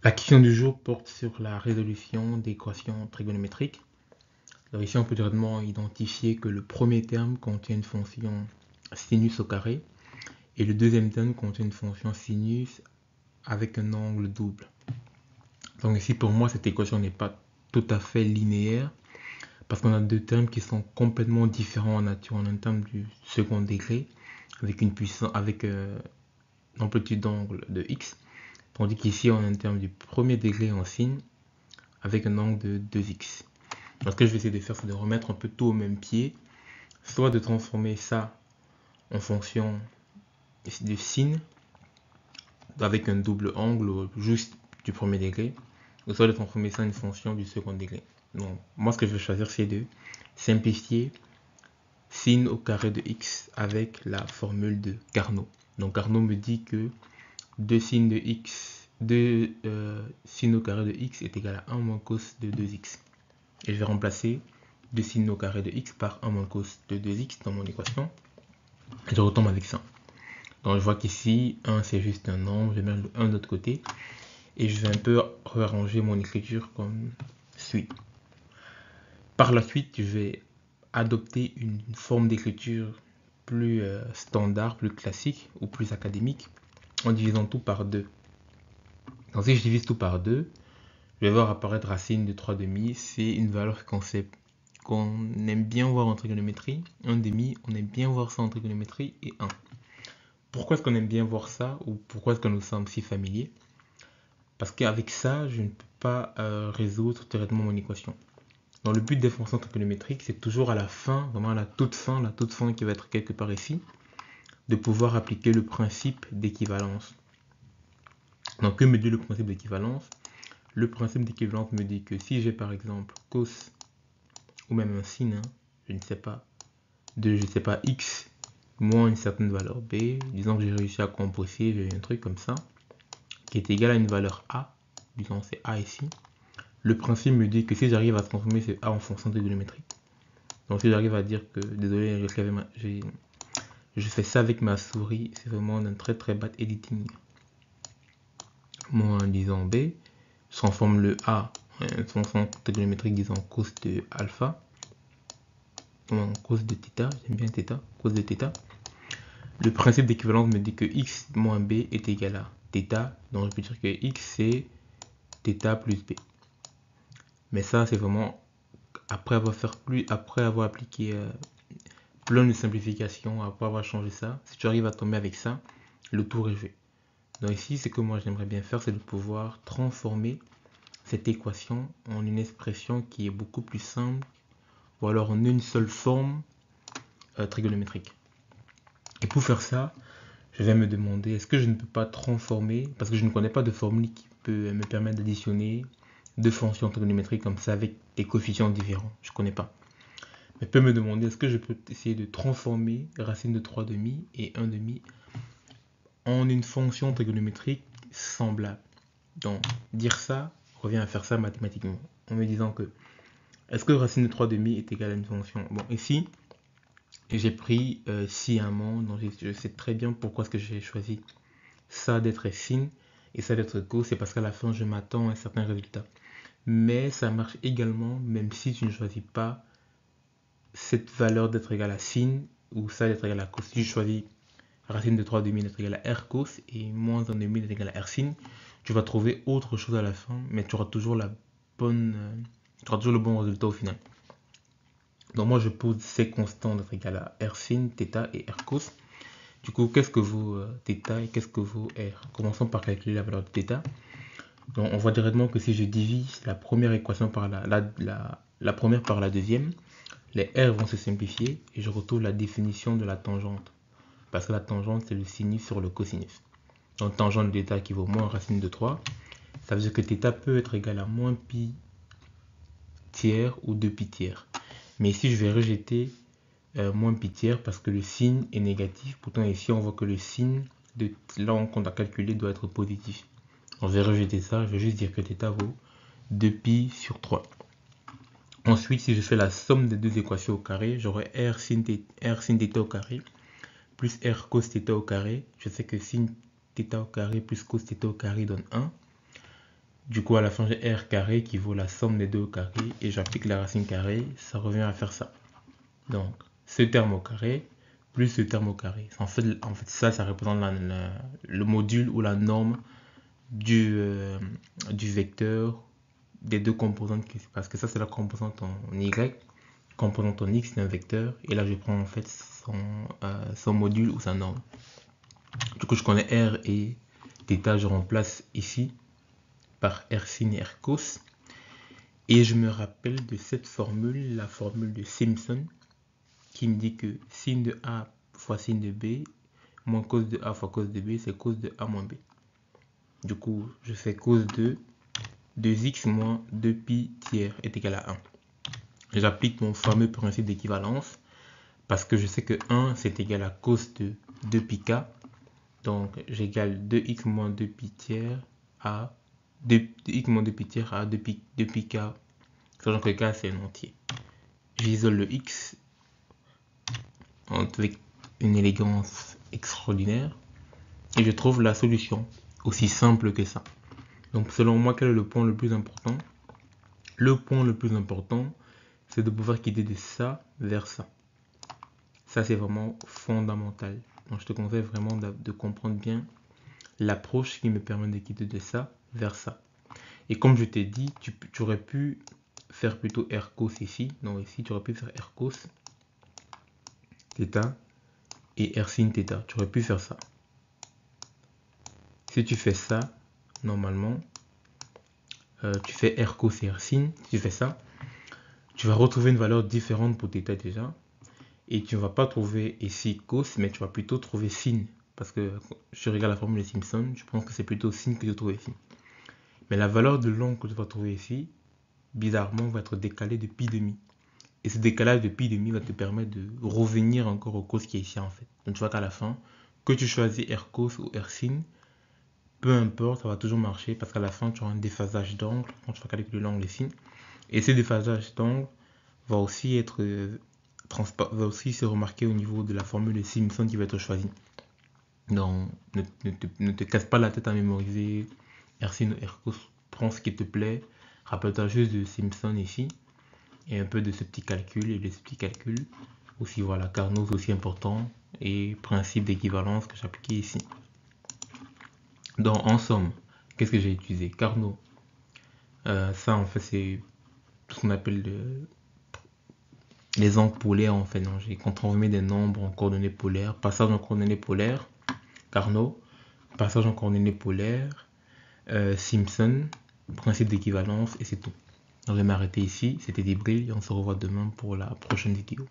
La question du jour porte sur la résolution d'équations trigonométriques. Alors ici, on peut directement identifier que le premier terme contient une fonction sinus au carré et le deuxième terme contient une fonction sinus avec un angle double. Donc ici, pour moi, cette équation n'est pas tout à fait linéaire parce qu'on a deux termes qui sont complètement différents en nature. On a un terme du second degré avec une puissance, avec une amplitude d'angle de x, tandis qu'ici, on a un terme du premier degré en sin avec un angle de 2x. Donc, ce que je vais essayer de faire, c'est de remettre un peu tout au même pied, soit de transformer ça en fonction de sin avec un double angle juste du premier degré, ou soit de transformer ça en une fonction du second degré. Donc, moi, ce que je vais choisir, c'est de simplifier sin au carré de x avec la formule de Carnot. Donc, Carnot me dit que 2 sin de x, 2 sin au carré de x est égal à 1 moins cos de 2x. Et je vais remplacer 2 sin au carré de x par 1 moins cos de 2x dans mon équation. Et je retombe avec ça. Donc je vois qu'ici, 1 c'est juste un nombre, je vais mettre le 1 de l'autre côté. Et je vais un peu réarranger mon écriture comme suit. Par la suite, je vais adopter une forme d'écriture plus standard, plus classique ou plus académique en divisant tout par 2. Donc si je divise tout par 2, je vais voir apparaître racine de 3 demi. C'est une valeur qu'on aime bien voir en trigonométrie. 1 demi, on aime bien voir ça en trigonométrie et 1. Pourquoi est-ce qu'on aime bien voir ça ou pourquoi est-ce que nous sommes si familiers? Parce qu'avec ça, je ne peux pas résoudre directement mon équation. Dans le but des fonctions trigonométriques, c'est toujours à la fin, vraiment à la toute fin qui va être quelque part ici, de pouvoir appliquer le principe d'équivalence. Donc, que me dit le principe d'équivalence? Le principe d'équivalence me dit que si j'ai par exemple cos ou même un sin, je ne sais pas, de je ne sais pas x moins une certaine valeur b, disons que j'ai réussi à composer, j'ai un truc comme ça, qui est égal à une valeur a, disons c'est a ici. Le principe me dit que si j'arrive à transformer ce a en fonction trigonométrique, donc si j'arrive à dire que, désolé, je fais ça avec ma souris, c'est vraiment un très très bad editing. Moins disons b, je transforme le a en fonction trigonométrique, disons cos de alpha, cos de θ, j'aime bien θ, cos de θ. Le principe d'équivalence me dit que x moins b est égal à θ, donc je peux dire que x c'est θ plus b. Mais ça c'est vraiment après avoir appliqué plein de simplifications, après avoir changé ça. Si tu arrives à tomber avec ça, le tour est joué. Donc ici, ce que moi j'aimerais bien faire, c'est de pouvoir transformer cette équation en une expression qui est beaucoup plus simple, ou alors en une seule forme trigonométrique. Et pour faire ça, je vais me demander, est-ce que je ne peux pas transformer, parce que je ne connais pas de formule qui peut me permettre d'additionner deux fonctions trigonométriques comme ça avec des coefficients différents. Je ne connais pas. Mais je peux me demander, est-ce que je peux essayer de transformer racine de 3 demi et 1 demi en une fonction trigonométrique semblable. Donc, dire ça revient à faire ça mathématiquement, en me disant que, est-ce que racine de 3 demi est égale à une fonction? Bon, ici, j'ai pris sciemment, donc je sais très bien pourquoi est-ce que j'ai choisi ça d'être sin et ça d'être cos, c'est parce qu'à la fin, je m'attends à un certain résultat. Mais ça marche également, même si tu ne choisis pas cette valeur d'être égale à sin ou ça d'être égal à cos. Si je choisis racine de 3 demi d'être égal à r cos et moins 1 demi d'être égal à r sin, tu vas trouver autre chose à la fin, mais tu auras toujours tu auras toujours le bon résultat au final. Donc moi je pose ces constants d'être égal à r sin, θ et r cos. Du coup, qu'est-ce que vaut θ et qu'est-ce que vaut r? Commençons par calculer la valeur de θ. Donc on voit directement que si je divise la première équation par la première par la deuxième, les r vont se simplifier et je retrouve la définition de la tangente. Parce que la tangente, c'est le sinus sur le cosinus. Donc tangente de θ qui vaut moins racine de 3. Ça veut dire que θ peut être égal à moins pi tiers ou 2 pi tiers. Mais ici, je vais rejeter moins pi tiers parce que le signe est négatif. Pourtant, ici, on voit que le signe de l'angle qu'on a calculé doit être positif. Donc, je vais rejeter ça. Je vais juste dire que θ vaut 2 pi sur 3. Ensuite, si je fais la somme des deux équations au carré, j'aurai r sin θ au carré plus r cos θ au carré. Je sais que sin θ au carré plus cos θ au carré donne 1. Du coup, à la fin, j'ai R carré qui vaut la somme des deux au carré. Et j'applique la racine carrée. Ça revient à faire ça. Donc, ce terme au carré plus ce terme au carré. En fait ça représente le module ou la norme du vecteur des deux composantes. Parce que ça, c'est la composante en Y. Composante en X, c'est un vecteur. Et là, je prends en fait son module ou sa norme. Du coup, je connais R et θ. Je remplace ici par R sin et R cos. Et je me rappelle de cette formule, la formule de Simpson, qui me dit que sin de A fois sin de B moins cos de A fois cos de B, c'est cos de A moins B. Du coup, je fais cos de 2x moins 2pi tiers est égal à 1. J'applique mon fameux principe d'équivalence parce que je sais que 1 c'est égal à cos de 2πk. Donc j'égale 2x moins 2pi tiers à 2x moins 2pi tiers à 2πk, sachant que k c'est un entier. J'isole le x avec une élégance extraordinaire et je trouve la solution, aussi simple que ça. Donc selon moi, quel est le point le plus important? Le point le plus important, c'est de pouvoir quitter de ça vers ça. Ça, c'est vraiment fondamental. Donc je te conseille vraiment de comprendre bien l'approche qui me permet de quitter de ça vers ça. Et comme je t'ai dit, tu aurais pu faire plutôt R cos ici. Donc ici, tu aurais pu faire R cos θ et R sin θ. Tu aurais pu faire ça. Si tu fais ça, normalement, tu fais R cos et R sin. Si tu fais ça, tu vas retrouver une valeur différente pour θ déjà. Et tu ne vas pas trouver ici cos, mais tu vas plutôt trouver sin. Parce que je regarde la formule de Simpson, je pense que c'est plutôt sin que je trouve ici. Mais la valeur de l'angle que tu vas trouver ici, bizarrement, va être décalée de pi demi. Et ce décalage de pi demi va te permettre de revenir encore au cos qui est ici en fait. Donc tu vois qu'à la fin, que tu choisis R cos ou R sin, peu importe, ça va toujours marcher parce qu'à la fin, tu auras un déphasage d'angle quand tu vas calculer l'angle ici. Et ce déphasage d'angle va aussi se remarquer au niveau de la formule de Simpson qui va être choisie. Donc, ne te casse pas la tête à mémoriser R sin ou R cos. Prends ce qui te plaît. Rappelle-toi juste de Simpson ici. Et un peu de ce petit calcul. Et de ce petit calcul. Aussi, voilà, Carnot, c'est aussi important. Et principe d'équivalence que j'ai appliqué ici. Donc, en somme, qu'est-ce que j'ai utilisé? Carnot. Ça, en fait, c'est ce qu'on appelle les angles polaires en fait. J'ai transformé des nombres en coordonnées polaires. Passage en coordonnées polaires, Carnot. Passage en coordonnées polaires, Simpson, principe d'équivalence et c'est tout. Donc je vais m'arrêter ici. C'était Djibril et on se revoit demain pour la prochaine vidéo.